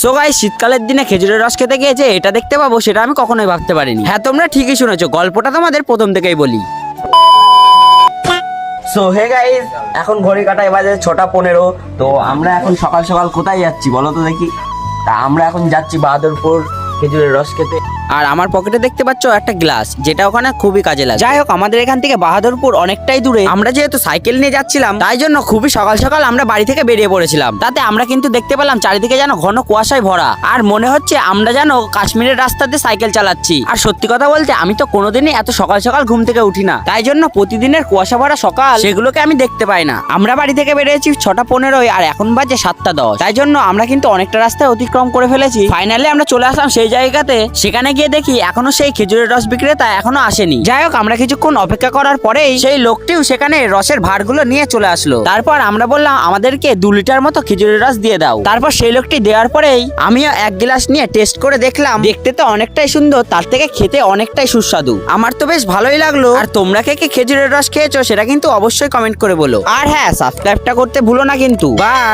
So guys, শীতকালের দিনে খেজুরের রস খেতে গিয়ে যে এটা দেখতে পাবো সেটা আমি কখনোই ভাবতে পারিনি। হ্যাঁ, তোমরা ঠিকই শুনেছো, গল্পটা তোমাদের প্রথম থেকেই বলি। সো হে গাইস, এখন ঘড়ি কাটায় বাজে 6টা 15। তো আমরা এখন সকাল সকাল কোথায় যাচ্ছি বলো তো দেখি? তা আমরা এখন যাচ্ছি বাহাদুরপুর খেজুরের রস খেতে। আর আমার পকেটে দেখতে পাচ্ছ একটা গ্লাস, যেটা ওখানে খুবই কাজে লাগে। যাই হোক, আমাদের এখান থেকে বাহাদুরপুর অনেকটাই দূরে। আমরা যেহেতু সাইকেল নিয়ে যাচ্ছিলাম, তাই জন্য খুবই সকাল সকাল আমরা বাড়ি থেকে বেরিয়ে পড়েছিলাম। তাতে আমরা কিন্তু দেখতে পেলাম চারিদিকে যেন ঘন কুয়াশায় ভরা, আর মনে হচ্ছে আমরা যেন কাশ্মীরের রাস্তাতে সাইকেল চালাচ্ছি। আর সত্যি কথা বলতে, আমি তো কোনোদিনই এত সকাল সকাল ঘুম থেকে উঠি না, তাই জন্য প্রতিদিনের কুয়াশা ভরা সকাল সেগুলোকে আমি দেখতে পাই না। আমরা বাড়ি থেকে বেরিয়েছি 6টা 15 আর এখন বাজে 7টা 10। তাই জন্য আমরা কিন্তু অনেকটা রাস্তায় অতিক্রম করে ফেলেছি। ফাইনালি আমরা চলে আসলাম সেই জায়গাতে। সেখানে গিয়ে দেখি এখনো সেই খেজুরের রস বিক্রেতা এখনো আসেনি। যাই হোক, আমরা কিছুক্ষণ অপেক্ষা করার পরেই সেই লোকটিও সেখানে রসের ভাঁড়গুলো নিয়ে চলে আসলো। তারপর আমরা বললাম আমাদেরকে 2 লিটার মতো খেজুরের রস দিয়ে দাও। তারপর সেই লোকটি দেওয়ার পরেই আমিও 1 গ্লাস নিয়ে টেস্ট করে দেখলাম। দেখতে তো অনেকটাই সুন্দর, তার থেকে খেতে অনেকটাই সুস্বাদু। আমার তো বেশ ভালোই লাগলো। আর তোমরা কে কে খেজুরের রস খেয়েছো সেটা কিন্তু অবশ্যই কমেন্ট করে বলো। আর হ্যাঁ, সাবস্ক্রাইবটা করতে ভুলো না কিন্তু। বাই।